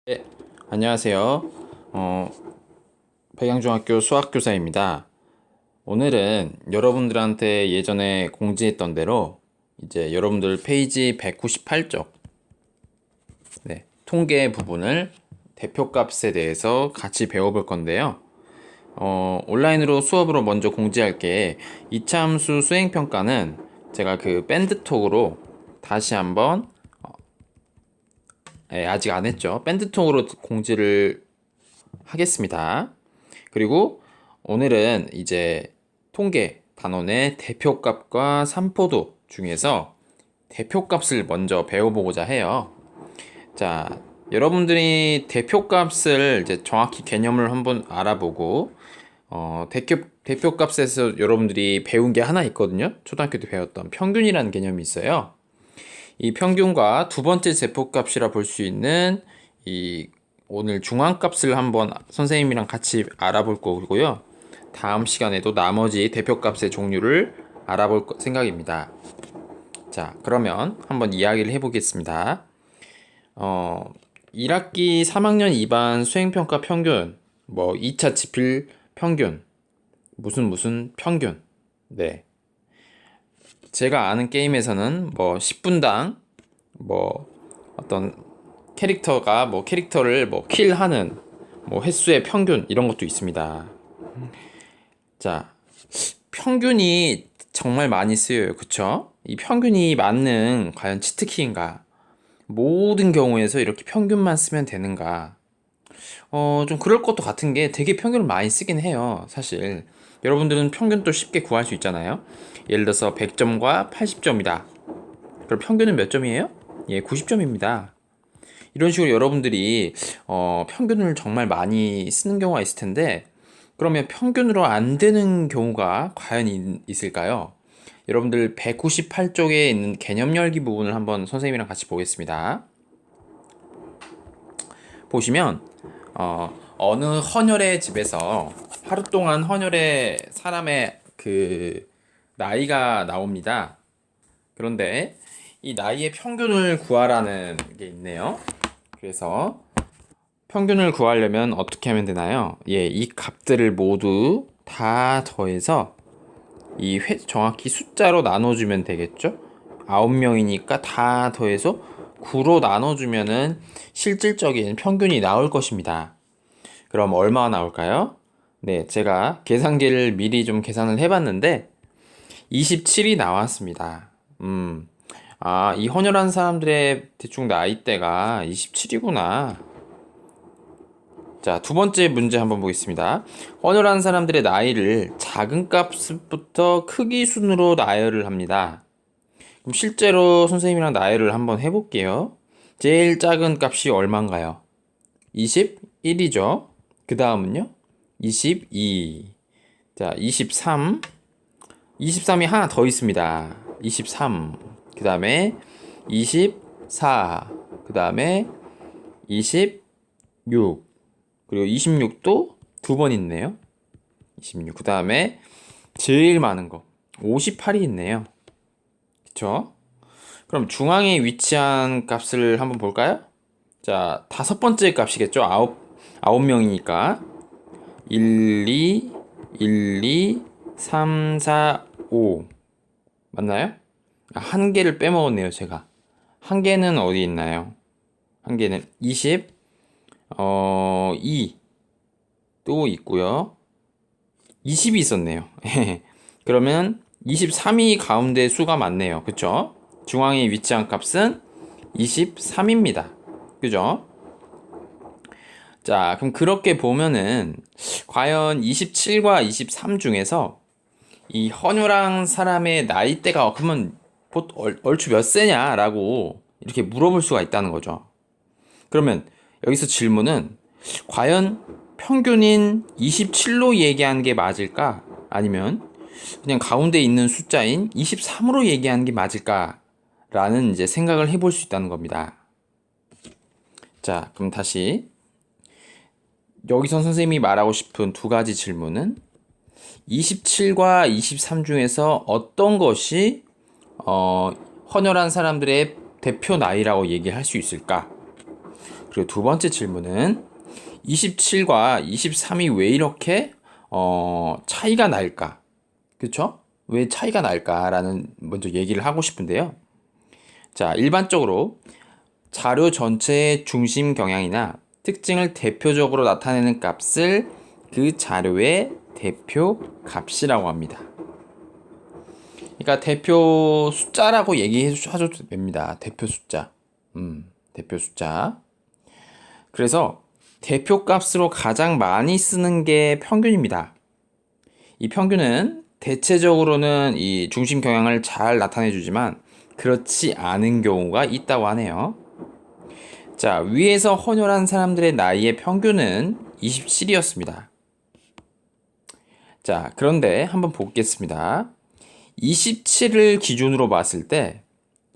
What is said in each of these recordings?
네, 안녕하세요. 백양중학교 수학교사입니다. 오늘은 여러분들한테 예전에 공지했던 대로 이제 여러분들 페이지 198쪽 통계 부분을 대표값에 대해서 같이 배워볼 건데요. 온라인으로 수업으로 먼저 공지할 게 이차함수 수행평가는 제가 그 밴드톡으로 다시 한번 아직 안 했죠. 밴드톡으로 공지를 하겠습니다. 그리고 오늘은 이제 통계 단원의 대표값과 삼포도 중에서 대표값을 먼저 배워보고자 해요. 자, 여러분들이 대표값을 이제 정확히 개념을 한번 알아보고 대표값에서 여러분들이 배운 게 하나 있거든요. 초등학교 때 배웠던 평균이라는 개념이 있어요. 이 평균과 두 번째 대표값이라 볼 수 있는 이 오늘 중앙값을 한번 선생님이랑 같이 알아볼 거고요. 다음 시간에도 나머지 대표값의 종류를 알아볼 생각입니다. 자, 그러면 한번 이야기를 해보겠습니다. 1학기 3학년 2반 수행평가 평균, 2차 지필 평균, 무슨 평균. 네. 제가 아는 게임에서는 10분당 어떤 캐릭터가 캐릭터를 킬하는 횟수의 평균 이런 것도 있습니다. 자, 평균이 정말 많이 쓰여요. 그쵸? 이 평균이 맞는 과연 치트키인가? 모든 경우에서 이렇게 평균만 쓰면 되는가? 좀 그럴 것도 같은 게 되게 평균을 많이 쓰긴 해요. 사실 여러분들은 평균도 쉽게 구할 수 있잖아요. 예를 들어서 100점과 80점이다. 그럼 평균은 몇 점이에요? 예, 90점입니다. 이런 식으로 여러분들이 평균을 정말 많이 쓰는 경우가 있을 텐데, 그러면 평균으로 안 되는 경우가 과연 있을까요? 여러분들 198쪽에 있는 개념 열기 부분을 한번 선생님이랑 같이 보겠습니다. 보시면 어느 헌혈의 집에서 하루 동안 헌혈의 사람의 그 나이가 나옵니다. 그런데 이 나이의 평균을 구하라는 게 있네요. 그래서 평균을 구하려면 어떻게 하면 되나요? 예, 이 값들을 모두 다 더해서 정확히 숫자로 나눠주면 되겠죠? 9명이니까 다 더해서 9로 나눠주면은 실질적인 평균이 나올 것입니다. 그럼 얼마나 나올까요? 네, 제가 계산기를 미리 좀 계산을 해봤는데 27이 나왔습니다. 이 헌혈한 사람들의 대충 나이대가 27이구나. 자, 두 번째 문제 한번 보겠습니다. 헌혈한 사람들의 나이를 작은 값부터 크기 순으로 나열을 합니다. 그럼 실제로 선생님이랑 나열을 한번 해볼게요. 제일 작은 값이 얼마인가요? 21이죠. 그 다음은요? 22. 자, 23. 23이 하나 더 있습니다. 23. 그 다음에 24. 그 다음에 26. 그리고 26도 두 번 있네요. 26. 그 다음에 제일 많은 거 58이 있네요. 그쵸? 그럼 중앙에 위치한 값을 한번 볼까요? 자, 다섯 번째 값이겠죠? 아홉 명이니까 1, 2, 1, 2, 3, 4, 5 맞나요? 한 개를 빼먹었네요, 제가. 한 개는 어디 있나요? 한 개는 20, 2 또 있고요. 20이 있었네요. 그러면 23이 가운데 수가 많네요. 그쵸? 중앙에 위치한 값은 23입니다. 그죠? 자, 그럼 그렇게 보면은 과연 27과 23 중에서 이 헌혈한 사람의 나이대가 그러면 얼추 몇 세냐라고 이렇게 물어볼 수가 있다는 거죠. 그러면 여기서 질문은 과연 평균인 27로 얘기하는 게 맞을까? 아니면 그냥 가운데 있는 숫자인 23으로 얘기하는 게 맞을까? 라는 이제 생각을 해볼 수 있다는 겁니다. 자, 그럼 다시 여기서 선생님이 말하고 싶은 두 가지 질문은 27과 23 중에서 어떤 것이 헌혈한 사람들의 대표 나이라고 얘기할 수 있을까? 그리고 두 번째 질문은 27과 23이 왜 이렇게 차이가 날까? 그쵸? 왜 차이가 날까라는 먼저 얘기를 하고 싶은데요. 자, 일반적으로 자료 전체의 중심 경향이나 특징을 대표적으로 나타내는 값을 그 자료의 대표 값이라고 합니다. 그러니까 대표 숫자라고 얘기해 주셔도 됩니다. 대표 숫자. 대표 숫자. 그래서 대표 값으로 가장 많이 쓰는 게 평균입니다. 이 평균은 대체적으로는 이 중심 경향을 잘 나타내 주지만 그렇지 않은 경우가 있다고 하네요. 자, 위에서 헌혈한 사람들의 나이의 평균은 27이었습니다. 자, 그런데 한번 보겠습니다. 27을 기준으로 봤을 때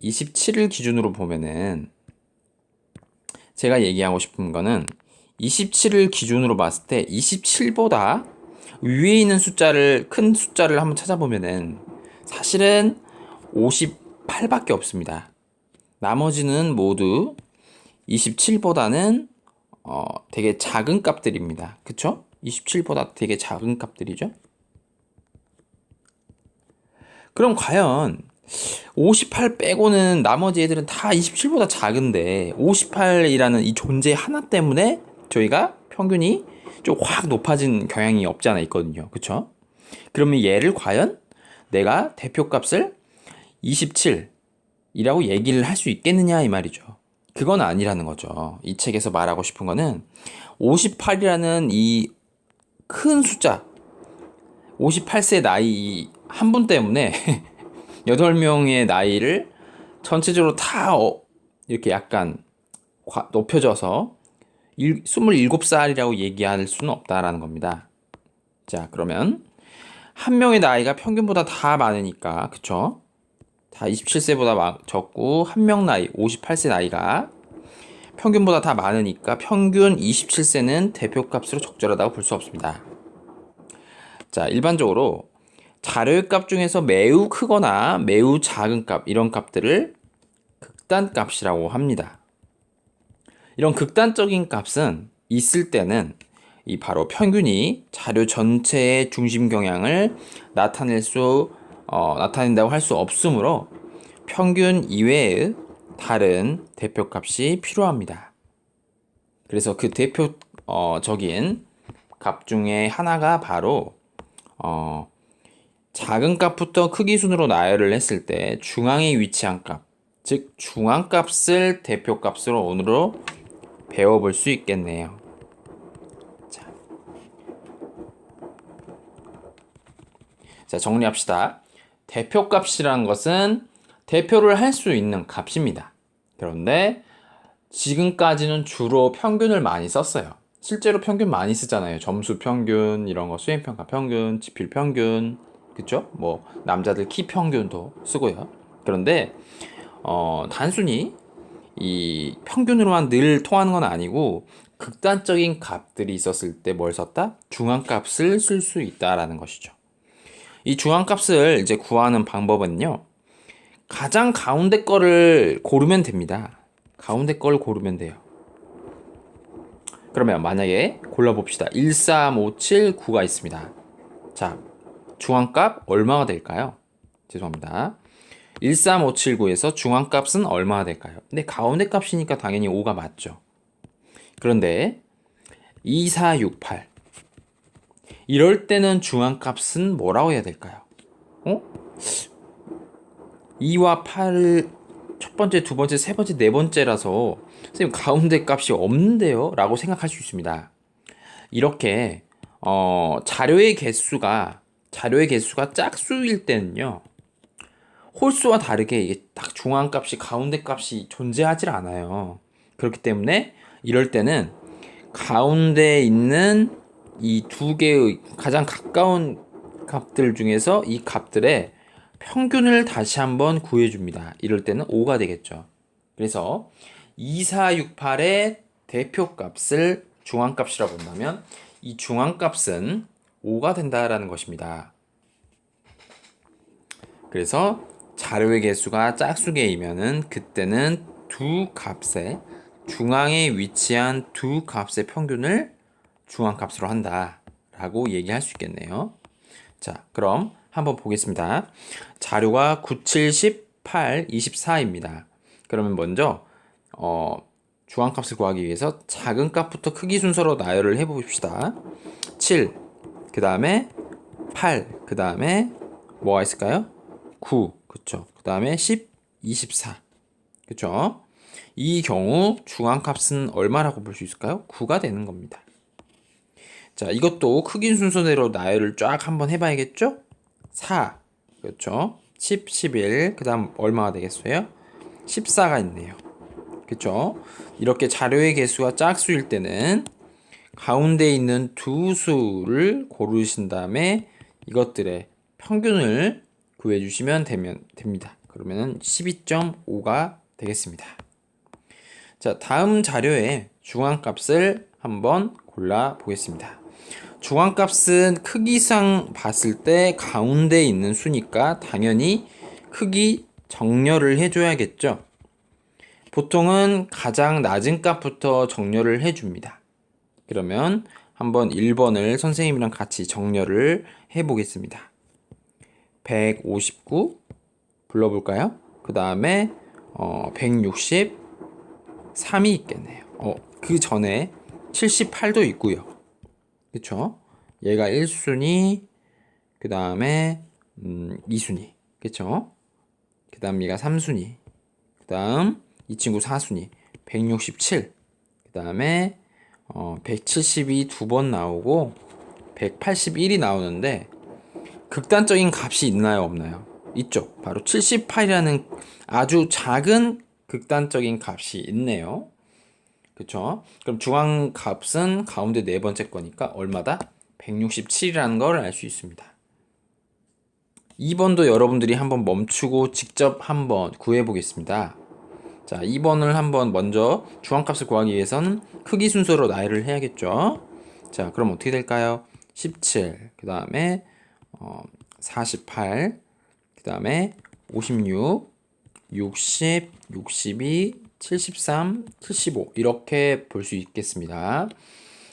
27을 기준으로 보면은 제가 얘기하고 싶은 거는 27을 기준으로 봤을 때 27보다 위에 있는 큰 숫자를 한번 찾아보면은 사실은 58밖에 없습니다. 나머지는 모두 27보다는 되게 작은 값들입니다. 그쵸? 27보다 되게 작은 값들이죠? 그럼 과연 58 빼고는 나머지 애들은 다 27보다 작은데 58이라는 이 존재 하나 때문에 저희가 평균이 좀 확 높아진 경향이 없지 않아 있거든요. 그쵸? 그러면 얘를 과연 내가 대표값을 27이라고 얘기를 할 수 있겠느냐 이 말이죠. 그건 아니라는 거죠. 이 책에서 말하고 싶은 거는 58이라는 이 큰 숫자 58세 나이 한 분 때문에 8명의 나이를 전체적으로 다 이렇게 약간 높여져서 27살이라고 얘기할 수는 없다라는 겁니다. 자, 그러면 한 명의 나이가 평균보다 다 많으니까, 그쵸? 다 27세보다 적고 한 명 나이 58세 나이가 평균보다 다 많으니까 평균 27세는 대표값으로 적절하다고 볼 수 없습니다. 자, 일반적으로 자료의 값 중에서 매우 크거나 매우 작은 값, 이런 값들을 극단값이라고 합니다. 이런 극단적인 값은 있을 때는 이 바로 평균이 자료 전체의 중심 경향을 나타낸다고 할 수 없으므로 평균 이외의 다른 대표값이 필요합니다. 그래서 그 대표적인 값 중에 하나가 바로 작은 값부터 크기 순으로 나열을 했을 때 중앙에 위치한 값, 즉 중앙값을 대표값으로 오늘로 배워볼 수 있겠네요. 자, 정리합시다. 대표값이라는 것은 대표를 할 수 있는 값입니다. 그런데 지금까지는 주로 평균을 많이 썼어요. 실제로 평균 많이 쓰잖아요. 점수 평균, 이런 거, 수행평가 평균, 지필 평균, 그쵸? 뭐, 남자들 키 평균도 쓰고요. 그런데, 단순히 이 평균으로만 늘 통하는 건 아니고, 극단적인 값들이 있었을 때 뭘 썼다? 중앙값을 쓸 수 있다라는 것이죠. 이 중앙값을 이제 구하는 방법은요, 가장 가운데 거를 고르면 됩니다. 가운데 걸 고르면 돼요. 그러면 만약에 골라봅시다. 1, 3, 5, 7, 9가 있습니다. 자, 중앙값 얼마가 될까요? 죄송합니다. 1, 3, 5, 7, 9에서 중앙값은 얼마가 될까요? 근데 가운데 값이니까 당연히 5가 맞죠. 그런데 2, 4, 6, 8 이럴 때는 중앙값은 뭐라고 해야 될까요? 2와 8 첫 번째, 두 번째, 세 번째, 네 번째라서 선생님 가운데 값이 없는데요? 라고 생각할 수 있습니다. 이렇게 자료의 개수가 짝수일 때는요, 홀수와 다르게 이게 딱 중앙값이 가운데 값이 존재하지 않아요. 그렇기 때문에 이럴 때는 가운데 있는 이 두 개의 가장 가까운 값들 중에서 이 값들의 평균을 다시 한번 구해줍니다. 이럴 때는 5가 되겠죠. 그래서 2468의 대표값을 중앙값이라고 본다면 이 중앙값은 5가 된다라는 것입니다. 그래서 자료의 개수가 짝수개이면은 그때는 두 값의 중앙에 위치한 두 값의 평균을 중앙값으로 한다 라고 얘기할 수 있겠네요. 자, 그럼 한번 보겠습니다. 자료가 9, 7, 18, 24입니다. 그러면 먼저 중앙값을 구하기 위해서 작은 값부터 크기 순서로 나열을 해봅시다. 7, 그 다음에 8, 그 다음에 뭐가 있을까요? 9, 그쵸. 그 다음에 10, 24, 그쵸. 이 경우 중앙값은 얼마라고 볼 수 있을까요? 9가 되는 겁니다. 자, 이것도 크기 순서대로 나열을 쫙 한번 해봐야겠죠? 4, 그렇죠? 10, 11, 그 다음 얼마가 되겠어요? 14가 있네요. 그쵸? 이렇게 자료의 개수가 짝수일 때는 가운데 있는 두 수를 고르신 다음에 이것들의 평균을 구해주시면 됩니다. 그러면 12.5가 되겠습니다. 자, 다음 자료에 중앙값을 한번 골라 보겠습니다. 중앙값은 크기상 봤을 때 가운데 있는 수니까 당연히 크기 정렬을 해줘야겠죠. 보통은 가장 낮은 값부터 정렬을 해줍니다. 그러면 한번 1번을 선생님이랑 같이 정렬을 해보겠습니다. 159 불러볼까요? 그 다음에 163이 있겠네요. 그 전에 78도 있고요. 그쵸? 얘가 1순위, 그 다음에 2순위, 그쵸? 그 다음 얘가 3순위, 그 다음 이 친구 4순위, 167, 그 다음에 172 두 번 나오고 181이 나오는데 극단적인 값이 있나요, 없나요? 있죠. 바로 78이라는 아주 작은 극단적인 값이 있네요. 그쵸? 그럼 중앙값은 가운데 네 번째 거니까 얼마다? 167이라는 걸 알 수 있습니다. 2번도 여러분들이 한번 멈추고 직접 한번 구해 보겠습니다. 자, 2번을 한번 먼저 중앙값을 구하기 위해서는 크기 순서로 나열을 해야겠죠. 자, 그럼 어떻게 될까요? 17, 그 다음에 48, 그 다음에 56, 60, 62, 73, 75 이렇게 볼 수 있겠습니다.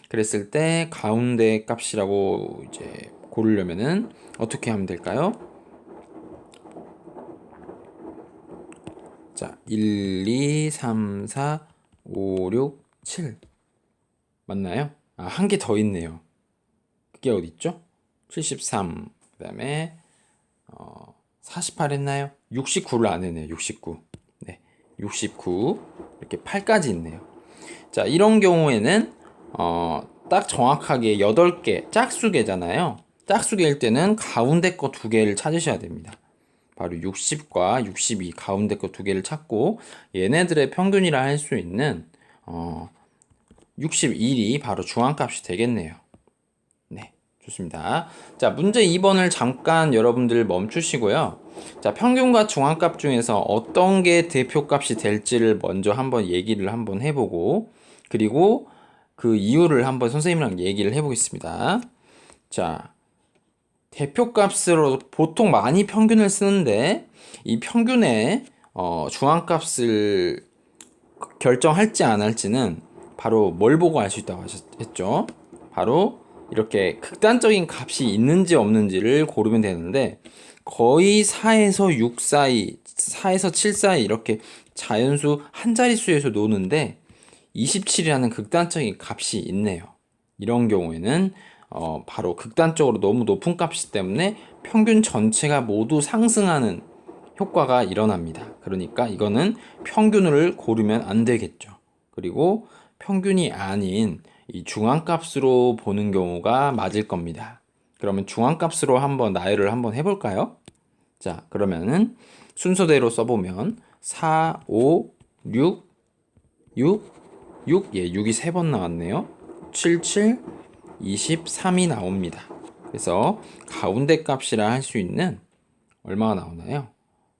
그랬을 때 가운데 값이라고 이제 고르려면은 어떻게 하면 될까요? 자, 1, 2, 3, 4, 5, 6, 7 맞나요? 한 개 더 있네요. 그게 어디 있죠? 73, 그 다음에 48 했나요? 69를 안 했네요. 69. 네, 69 이렇게 8까지 있네요. 자, 이런 경우에는 딱 정확하게 8개 짝수개잖아요. 짝수개일 때는 가운데 거 두 개를 찾으셔야 됩니다. 바로 60과 62 가운데 거 두 개를 찾고 얘네들의 평균이라 할 수 있는 61이 바로 중앙값이 되겠네요. 네, 좋습니다. 자, 문제 2번을 잠깐 여러분들 멈추시고요. 자, 평균과 중앙값 중에서 어떤 게 대표값이 될지를 먼저 한번 얘기를 한번 해보고 그리고 그 이유를 한번 선생님이랑 얘기를 해보겠습니다. 자, 대표값으로 보통 많이 평균을 쓰는데 이 평균의 중앙값을 결정할지 안 할지는 바로 뭘 보고 알 수 있다고 했죠? 바로 이렇게 극단적인 값이 있는지 없는지를 고르면 되는데 거의 4에서 6 사이, 4에서 7 사이 이렇게 자연수 한 자릿수에서 노는데 27이라는 극단적인 값이 있네요. 이런 경우에는 바로 극단적으로 너무 높은 값이기 때문에 평균 전체가 모두 상승하는 효과가 일어납니다. 그러니까 이거는 평균을 고르면 안 되겠죠. 그리고 평균이 아닌 이 중앙값으로 보는 경우가 맞을 겁니다. 그러면 중앙값으로 한번 나열을 한번 해볼까요? 자, 그러면은 순서대로 써보면 4, 5, 6, 6, 6, 예, 6이 3번 나왔네요. 7, 7, 23이 나옵니다. 그래서 가운데 값이라 할 수 있는 얼마가 나오나요?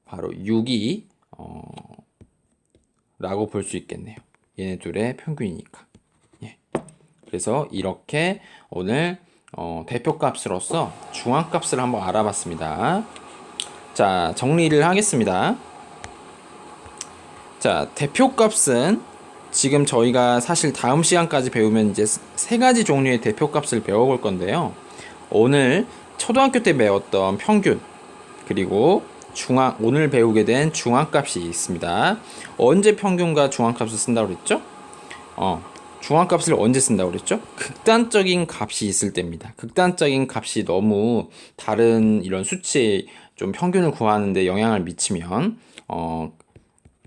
바로 6이 라고 볼 수 있겠네요. 얘네 둘의 평균이니까. 예. 그래서 이렇게 오늘 대표값으로서 중앙값을 한번 알아봤습니다. 자, 정리를 하겠습니다. 자, 대표값은 지금 저희가 사실 다음 시간까지 배우면 이제 세 가지 종류의 대표값을 배워볼 건데요. 오늘 초등학교 때 배웠던 평균, 그리고 오늘 배우게 된 중앙값이 있습니다. 언제 평균과 중앙값을 쓴다고 그랬죠? 중앙값을 언제 쓴다고 그랬죠? 극단적인 값이 있을 때입니다. 극단적인 값이 너무 다른 이런 수치에 좀 평균을 구하는데 영향을 미치면,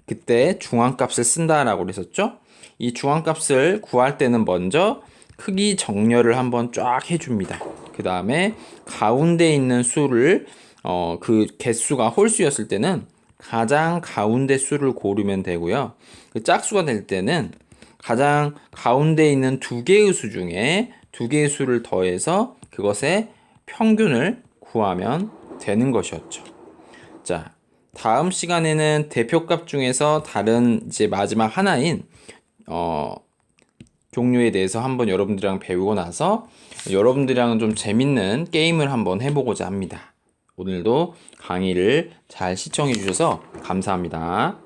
그때 중앙값을 쓴다라고 그랬었죠? 이 중앙값을 구할 때는 먼저 크기 정렬을 한번 쫙 해줍니다. 그 다음에 가운데 있는 수를 그 개수가 홀수였을 때는 가장 가운데 수를 고르면 되고요. 그 짝수가 될 때는 가장 가운데 있는 두 개의 수 중에 두 개의 수를 더해서 그것의 평균을 구하면 되는 것이었죠. 자, 다음 시간에는 대표값 중에서 다른 이제 마지막 하나인 종류에 대해서 한번 여러분들이랑 배우고 나서 여러분들이랑 좀 재밌는 게임을 한번 해보고자 합니다. 오늘도 강의를 잘 시청해 주셔서 감사합니다.